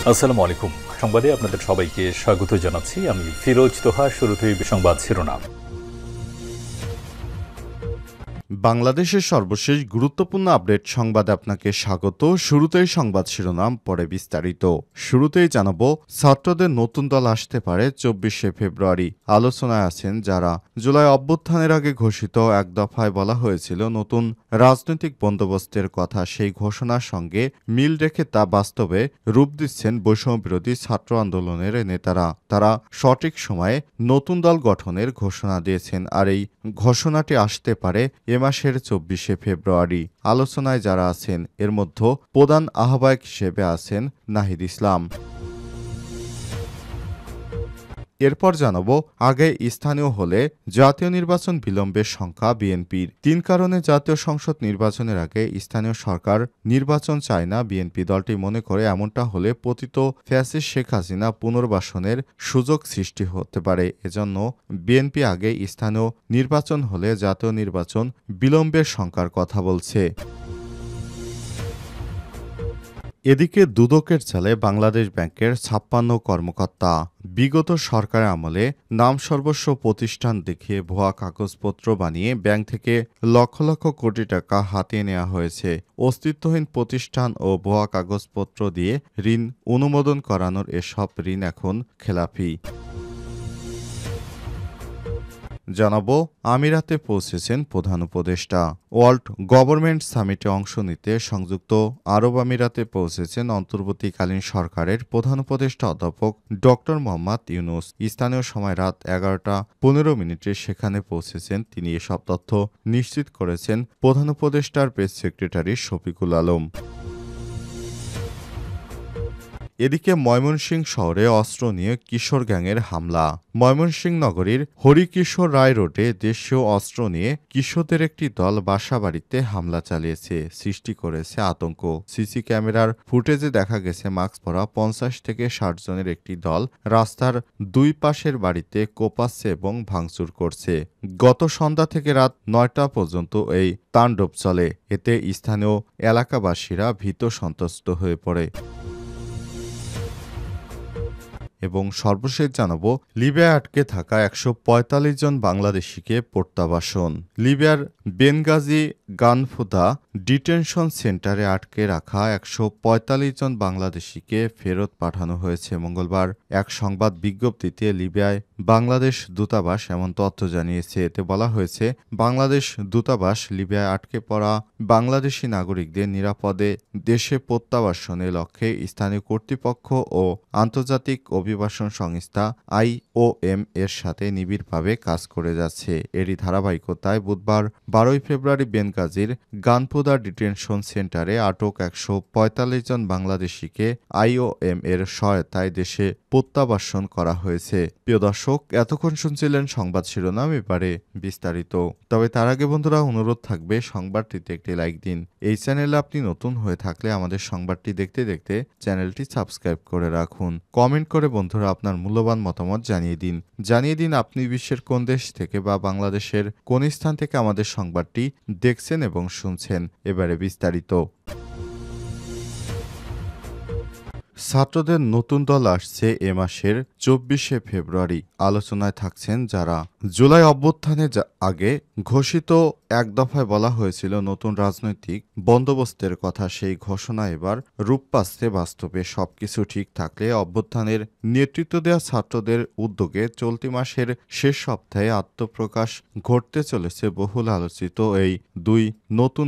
আসসালামু আলাইকুম। সংবাদে আপনাদের সবাইকে স্বাগত জানাচ্ছি। আমি ফিরোজ তোহা। শুরুতেই সংবাদ শিরোনাম। বাংলাদেশের সর্বশেষ গুরুত্বপূর্ণ আপডেট সংবাদে আপনাকে স্বাগত। শুরুতেই সংবাদ শিরোনাম, পরে বিস্তারিত। শুরুতেই জানাবো, ছাত্রদের নতুন দল আসতে পারে 24শে ফেব্রুয়ারি। আলোচনায় আছেন যারা। জুলাই অভ্যুত্থানের আগে ঘোষিত এক দফায় বলা হয়েছিল নতুন রাজনৈতিক বন্দোবস্তের কথা। সেই ঘোষণার সঙ্গে মিল রেখে তা বাস্তবে রূপ দিচ্ছেন বৈষম্যবিরোধী ছাত্র আন্দোলনের নেতারা। তারা সঠিক সময়ে নতুন দল গঠনের ঘোষণা দিয়েছেন, আর এই ঘোষণাটি আসতে পারে এ মাসের 24শে ফেব্রুয়ারি। আলোচনায় যারা আছেন এর মধ্যে প্রধান আহ্বায়ক হিসেবে আছেন নাহিদ ইসলাম। এরপর জানাবো, আগে স্থানীয় হলে জাতীয় নির্বাচন বিলম্বের সংখ্যা বিএনপির। 3 কারণে জাতীয় সংসদ নির্বাচনের আগে স্থানীয় সরকার নির্বাচন চায় না বিএনপি। দলটি মনে করে এমনটা হলে পতিত ফ্যাসিস্ট শেখ হাসিনা পুনর্বাসনের সুযোগ সৃষ্টি হতে পারে। এজন্য বিএনপি আগে স্থানীয় নির্বাচন হলে জাতীয় নির্বাচন বিলম্বের সংখ্যার কথা বলছে। এদিকে দুদকের চালে বাংলাদেশ ব্যাংকের 56 কর্মকর্তা। বিগত সরকারের আমলে নামসর্বস্ব প্রতিষ্ঠান দেখিয়ে ভুয়া কাগজপত্র বানিয়ে ব্যাংক থেকে লক্ষ লক্ষ কোটি টাকা হাতিয়ে নেওয়া হয়েছে। অস্তিত্বহীন প্রতিষ্ঠান ও ভুয়া কাগজপত্র দিয়ে ঋণ অনুমোদন করানোর এসব ঋণ এখন খেলাপি। জানাবো, আমিরাতে পৌঁছেছেন প্রধান উপদেষ্টা। ওয়ার্ল্ড গভর্নমেন্ট সামিটে অংশ নিতে সংযুক্ত আরব আমিরাতে পৌঁছেছেন অন্তর্বর্তীকালীন সরকারের প্রধান উপদেষ্টা অধ্যাপক ড মোহাম্মদ ইউনূস। স্থানীয় সময় রাত 11টা 15 সেখানে পৌঁছেছেন তিনি। এসব তথ্য নিশ্চিত করেছেন প্রধান উপদেষ্টার প্রেস সেক্রেটারি শফিকুল আলম। এদিকে ময়মনসিংহ শহরে অস্ত্র নিয়ে কিশোর গ্যাংয়ের হামলা। ময়মনসিংহ নগরীর হরিকিশোর রায় রোডে দেশীয় অস্ত্র নিয়ে কিশোরদের একটি দল বাসাবাড়িতে হামলা চালিয়েছে, সৃষ্টি করেছে আতঙ্ক। সিসি ক্যামেরার ফুটেজে দেখা গেছে মাস্ক পরা 50 থেকে 60 জনের একটি দল রাস্তার দুই পাশের বাড়িতে কোপাচ্ছে এবং ভাঙচুর করছে। গত সন্ধ্যা থেকে রাত 9টা পর্যন্ত এই তাণ্ডব চলে। এতে স্থানীয় এলাকাবাসীরা ভীত সন্ত্রস্ত হয়ে পড়ে। এবং সর্বশেষ জানাবো, লিবিয়ায় আটকে থাকা 145 জন বাংলাদেশিকে প্রত্যাবাসন। লিবিয়ার বেনগাজি গানফুদা ডিটেনশন সেন্টারে আটকে রাখা 145 জন বাংলাদেশিকে ফেরত পাঠানো হয়েছে। মঙ্গলবার এক সংবাদ বিজ্ঞপ্তিতে লিবিয়ায় বাংলাদেশ দূতাবাস এমন তথ্য জানিয়েছে। এতে বলা হয়েছে, বাংলাদেশ দূতাবাস লিবিয়ায় আটকে পড়া বাংলাদেশি নাগরিকদের নিরাপদে দেশে প্রত্যাবাসনের লক্ষ্যে স্থানীয় কর্তৃপক্ষ ও আন্তর্জাতিক অভিবাসন সংস্থা IOM এর সাথে নিবিড়ভাবে কাজ করে যাচ্ছে। এরই ধারাবাহিকতায় বুধবার 12 ফেব্রুয়ারি বেনগাজির গানপুদা ডিটেনশন সেন্টারে আটক 145 জন বাংলাদেশিকে IOM এর সহায়তায় দেশে প্রত্যাবাসন করা হয়েছে। প্রিয় দর্শক, এতক্ষণ শুনছিলেন সংবাদ শিরোনাম, এবারে বিস্তারিত। তবে তার আগে বন্ধুরা, অনুরোধ থাকবে সংবাদটিতে একটি লাইক দিন। এই চ্যানেলে আপনি নতুন হয়ে থাকলে আমাদের সংবাদটি দেখতে দেখতে চ্যানেলটি সাবস্ক্রাইব করে রাখুন। কমেন্ট করে বন্ধুরা আপনার মূল্যবান মতামত জানিয়ে দিন আপনি বিশ্বের কোন দেশ থেকে বা বাংলাদেশের কোন স্থান থেকে আমাদের সংবাদটি দেখছেন এবং শুনছেন। এবারে বিস্তারিত। ছাত্রদের নতুন দল আসছে এ মাসের 24শে ফেব্রুয়ারি। আলোচনায় থাকছেন যারা। জুলাই অভ্যুত্থানের আগে ঘোষিত এক দফায় বলা হয়েছিল নতুন রাজনৈতিক বন্দোবস্তের কথা। সেই ঘোষণা এবার রূপ পাচ্ছে বাস্তবে। সবকিছু ঠিক থাকলে অভ্যুত্থানের নেতৃত্ব দেওয়া ছাত্রদের উদ্যোগে চলতি মাসের শেষ সপ্তাহে আত্মপ্রকাশ ঘটতে চলেছে বহুল আলোচিত এই দুই নতুন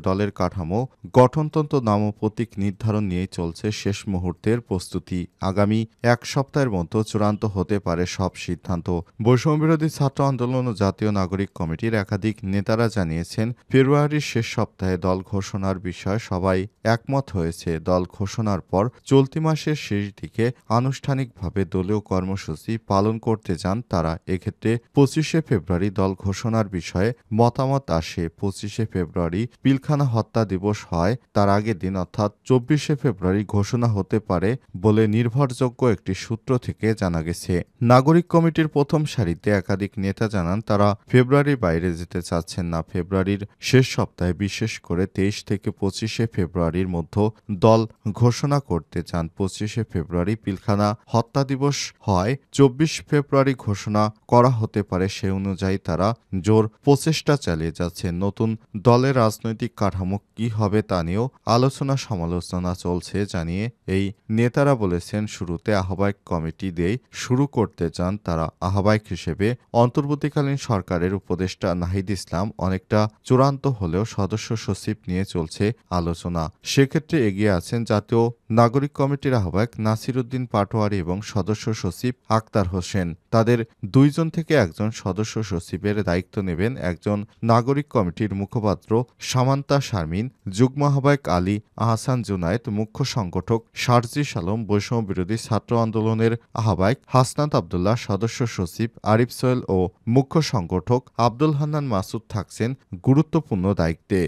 দলের কাঠামো, গঠনতন্ত্র, নাম ও প্রতীক নির্ধারণ নিয়েই চলছে শেষ মুহূর্তের প্রস্তুতি। আগামী এক সপ্তাহের মধ্যে চূড়ান্ত হতে পারে সব সিদ্ধান্ত। বৈষম্যবিরোধী ছাত্র আন্দোলন ও জাতীয় নাগরিক কমিটির একাধিক নেতারা জানিয়েছেন, ফেব্রুয়ারির শেষ সপ্তাহে দল ঘোষণার বিষয়ে সবাই একমত হয়েছে। দল ঘোষণার পর চলতি মাসের শেষ দিকে আনুষ্ঠানিকভাবে দলীয় কর্মসূচি পালন করতে চান তারা। এক্ষেত্রে 25শে ফেব্রুয়ারি দল ঘোষণার বিষয়ে মতামত আসে। 25শে ফেব্রুয়ারি পিলখানা হত্যা দিবস হয়, তার আগের দিন অর্থাৎ 24শে ফেব্রুয়ারি ঘোষণা হতে পারে বলে নির্ভরযোগ্য একটি সূত্র থেকে জানা গেছে। নাগরিক কমিটির প্রথম সারিতে একাধিক নেতা জানান তারা ফেব্রুয়ারির বাইরে যেতে চাচ্ছেন না। ফেব্রুয়ারির শেষ সপ্তাহে, বিশেষ করে 23 থেকে 25শে ফেব্রুয়ারির মধ্যে দল ঘোষণা করতে চান। 25শে ফেব্রুয়ারি পিলখানা হত্যা দিবস হয়, 24 ফেব্রুয়ারি ঘোষণা করা হতে পারে। সে অনুযায়ী তারা জোর প্রচেষ্টা চালিয়ে যাচ্ছেন। নতুন দলের রাজনৈতিক কাঠামো কি হবে তা নিয়েও আলোচনা সমালোচনা চলছে জানিয়ে এই নেতারা বলেছেন, শুরুতে আহ্বায়ক কমিটি দিয়ে শুরু করতে চান তারা। আহ্বায়ক হিসেবে অন্তর্বর্তীকালীন সরকারের উপদেষ্টা নাহিদ ইসলাম অনেকটা চূড়ান্ত হলেও সদস্য সচিব নিয়ে চলছে আলোচনা। সেক্ষেত্রে এগিয়ে আছেন জাতীয় নাগরিক কমিটির আহ্বায়ক নাসির উদ্দিন পাটোয়ারি এবং সদস্য সচিব আক্তার হোসেন। তাদের দুইজন থেকে একজন সদস্য সচিবের দায়িত্ব নেবেন একজন নাগরিক কমিটির মুখপাত্র সামান্তা শারমিন, যুগ্ম আহ্বায়ক আলী আহসান জুনায়েদ, মুখ্য সংগঠক শারজিস আলম, বৈষম্য বিরোধী ছাত্র আন্দোলনের আহ্বায়ক হাসনাত আবদুল্লাহ, সদস্য সচিব আরিফ সোহেল ও মুখ্য সংগঠক আব্দুল হান্নান মাসুদ থাকছেন গুরুত্বপূর্ণ দায়িত্বে।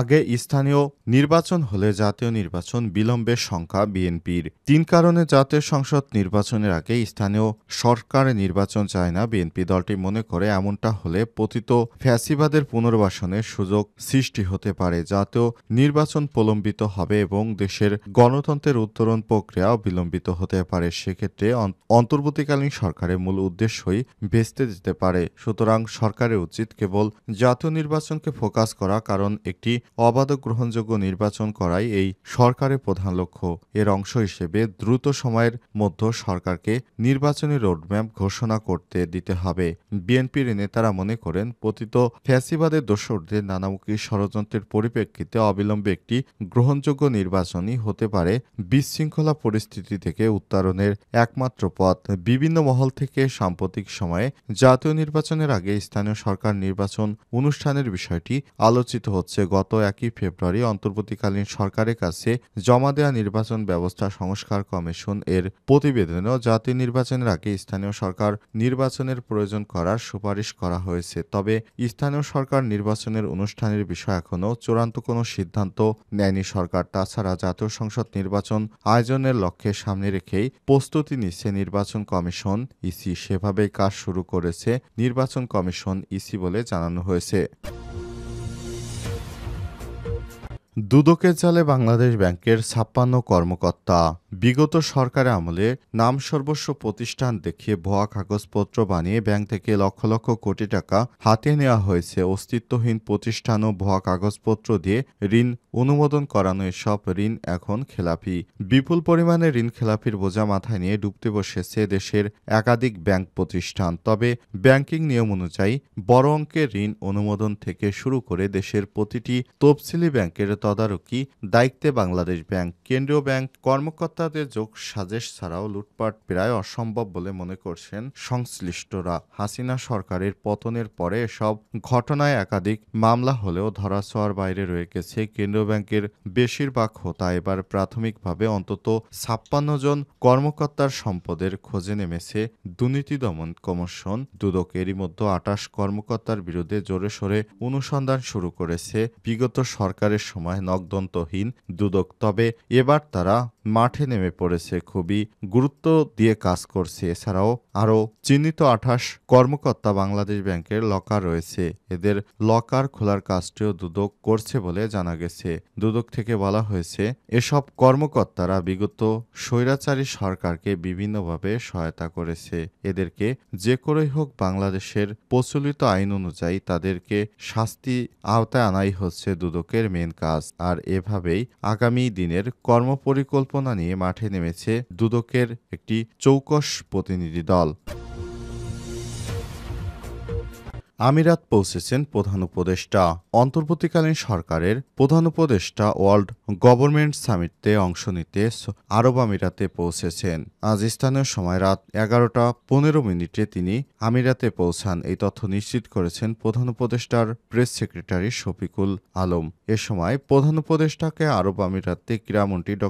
আগে স্থানীয় নির্বাচন হলে জাতীয় নির্বাচন বিলম্বের সংখ্যা বিএনপির। 3 কারণে জাতীয় সংসদ নির্বাচনের আগে স্থানীয় সরকার নির্বাচন চায় না বিএনপি। দলটি মনে করে এমনটা হলে পতিত ফ্যাসিবাদের পুনর্বাসনের সুযোগ সৃষ্টি হতে পারে। জাতীয় নির্বাচন প্রলম্বিত হবে এবং দেশের গণতন্ত্রের উত্তরণ প্রক্রিয়াও বিলম্বিত হতে পারে। সেক্ষেত্রে অন্তর্বর্তীকালীন সরকারের মূল উদ্দেশ্যই ভেস্তে যেতে পারে। সুতরাং সরকারের উচিত কেবল জাতীয় নির্বাচনকে ফোকাস করা, কারণ একটি অবাধ গ্রহণযোগ্য নির্বাচন করাই এই সরকারের প্রধান লক্ষ্য। এর অংশ হিসেবে দ্রুত সময়ের মধ্যে সরকারকে নির্বাচনী রোডম্যাপ ঘোষণা করতে দিতে হবে। বিএনপির নেতারা মনে করেন, পতিত ফ্যাসিবাদের দোসরদের নানামুখী ষড়যন্ত্রের পরিপ্রেক্ষিতে অবিলম্বে একটি গ্রহণযোগ্য নির্বাচনই হতে পারে বিশৃঙ্খলা পরিস্থিতি থেকে উত্তরণের একমাত্র পথ। বিভিন্ন মহল থেকে সাম্প্রতিক সময়ে জাতীয় নির্বাচনের আগে স্থানীয় সরকার নির্বাচন অনুষ্ঠানের বিষয়টি আলোচিত হচ্ছে। গত 1 ফেব্রুয়ারি অন্তর্বর্তীকালীন সরকারের কাছে জমা দেওয়া নির্বাচন ব্যবস্থা সংস্কার কমিশন এর প্রতিবেদনেও জাতীয় নির্বাচনের আগে স্থানীয় সরকার নির্বাচনের প্রয়োজন করার সুপারিশ করা হয়েছে। তবে স্থানীয় সরকার নির্বাচনের অনুষ্ঠানের বিষয়ে এখনও চূড়ান্ত কোনো সিদ্ধান্ত নেয়নি সরকার। তাছাড়া জাতীয় সংসদ নির্বাচন আয়োজনের লক্ষ্যে সামনে রেখেই প্রস্তুতি নিচ্ছে নির্বাচন কমিশন ইসি। সেভাবেই কাজ শুরু করেছে নির্বাচন কমিশন ইসি বলে জানানো হয়েছে। দুদকের জালে বাংলাদেশ ব্যাংকের 56 কর্মকর্তা। বিগত সরকারের আমলে নামসর্বস্ব প্রতিষ্ঠান দেখিয়ে ভুয়া কাগজপত্র বানিয়ে ব্যাংক থেকে লক্ষ লক্ষ কোটি টাকা হাতিয়ে নেওয়া হয়েছে। অস্তিত্বহীন প্রতিষ্ঠান ও ভুয়া কাগজপত্র দিয়ে ঋণ অনুমোদন করানো এসব ঋণ এখন খেলাপি। বিপুল পরিমাণে ঋণ খেলাপির বোঝা মাথায় নিয়ে ডুবতে বসেছে দেশের একাধিক ব্যাংক প্রতিষ্ঠান। তবে ব্যাংকিং নিয়ম অনুযায়ী বড় অঙ্কের ঋণ অনুমোদন থেকে শুরু করে দেশের প্রতিটি তফসিলি ব্যাংকের তদারকি দায়িত্বে বাংলাদেশ ব্যাংক। কেন্দ্রীয় ব্যাংক কর্মকর্তাদের যোগ সাজেশ ছাড়াও লুটপাট প্রায় অসম্ভব বলে মনে করছেন সংশ্লিষ্টরা। হাসিনা সরকারের পতনের পরে এসব ঘটনায় একাধিক মামলা হলেও ধরাছোঁয়ার বাইরে রয়ে গেছে কেন্দ্রীয় ব্যাংকের বেশিরভাগ হোতা। এবার প্রাথমিকভাবে অন্তত 56 জন কর্মকর্তার সম্পদের খোঁজে নেমেছে দুর্নীতি দমন কমিশন দুদক। এরই মধ্যে 28 কর্মকর্তার বিরুদ্ধে জোরে সোরে অনুসন্ধান শুরু করেছে বিগত সরকারের সময় নখদন্তহীন দুদক। তবে এবার তারা মাঠে নেমে পড়েছে, খুবই গুরুত্ব দিয়ে কাজ করছে। এছাড়াও আরও চিহ্নিত 28 কর্মকর্তা বাংলাদেশ ব্যাংকের লকার রয়েছে। এদের লকার খোলার কাজটিও দুদক করছে বলে জানা গেছে। দুদক থেকে বলা হয়েছে, এসব কর্মকর্তারা বিগত স্বৈরাচারী সরকারকে বিভিন্নভাবে সহায়তা করেছে। এদেরকে যে করেই হোক বাংলাদেশের প্রচলিত আইন অনুযায়ী তাদেরকে শাস্তি আওতায় আনাই হচ্ছে দুদকের মেন কাজ। আর এভাবেই আগামী দিনের কর্মপরিকল্পনা নিয়ে মাঠে নেমেছে দুদকের একটি চৌকস প্রতিনিধি দল। আমিরাত পৌঁছেছেন প্রধান উপদেষ্টা। অন্তর্বর্তীকালীন সরকারের প্রধান উপদেষ্টা ওয়ার্ল্ড গভর্নমেন্ট সামিটে অংশ নিতে আরব আমিরাতে পৌঁছেছেন। আজ স্থানীয় সময় রাত 11:15 তিনি আমিরাতে পৌঁছান। এই তথ্য নিশ্চিত করেছেন প্রধান উপদেষ্টার প্রেস সেক্রেটারি শফিকুল আলম। এ সময় প্রধান উপদেষ্টাকে আরব আমিরাতে ক্রীড়ামন্ত্রী ড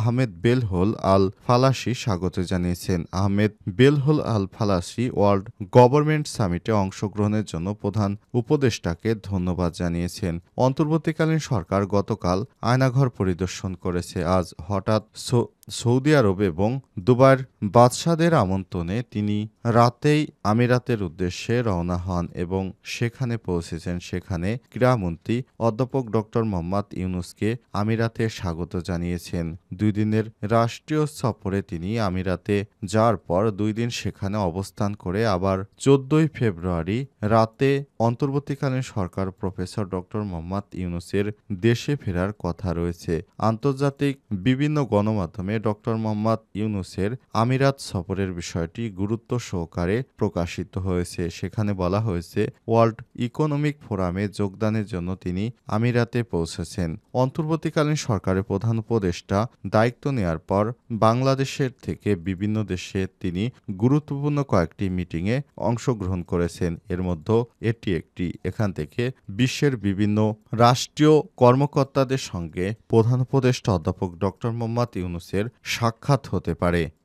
আহমেদ বেলহল আল ফালাসি স্বাগত জানিয়েছেন। আহমেদ বেলহল আল ফালাসি ওয়ার্ল্ড গভর্নমেন্ট সামিটে অংশগ্রহণের জন্য প্রধান উপদেষ্টাকে ধন্যবাদ জানিয়েছেন। অন্তর্বর্তীকালীন সরকার গতকাল আয়নাঘর পরিদর্শন করেছে। আজ হঠাৎ সৌদি আরব এবং দুবাইয়ের বাদশাদের আমন্ত্রণে তিনি রাতেই আমিরাতের উদ্দেশ্যে রওনা হন এবং সেখানে পৌঁছেছেন। সেখানে ক্রীড়ামন্ত্রী অধ্যাপক ডক্টর মোহাম্মদ ইউনূসকে আমিরাতে স্বাগত জানিয়েছেন। ২ দিনের রাষ্ট্রীয় সফরে তিনি আমিরাতে যাওয়ার পর ২ দিন সেখানে অবস্থান করে আবার ১৪ই ফেব্রুয়ারি রাতে অন্তর্বর্তীকালীন সরকার প্রফেসর ডক্টর মোহাম্মদ ইউনূসের দেশে ফেরার কথা রয়েছে। আন্তর্জাতিক বিভিন্ন গণমাধ্যমে ডক্টর মোহাম্মদ ইউনূসের আমিরাত সফরের বিষয়টি গুরুত্ব সহকারে প্রকাশিত হয়েছে। সেখানে বলা হয়েছে ওয়ার্ল্ড ইকোনমিক ফোরামে যোগদানের জন্য তিনি আমিরাতে পৌঁছেছেন। অন্তর্বর্তীকালীন সরকারের প্রধান উপদেষ্টা দায়িত্ব নেয়ার পর বাংলাদেশের থেকে বিভিন্ন দেশে তিনি গুরুত্বপূর্ণ কয়েকটি মিটিংয়ে অংশগ্রহণ করেছেন। এর মধ্যে এটি একটি। এখান থেকে বিশ্বের বিভিন্ন রাষ্ট্রীয় কর্মকর্তাদের সঙ্গে প্রধান উপদেষ্টা অধ্যাপক ডক্টর মোহাম্মদ ইউনূসের সাক্ষাৎ হতে পারে।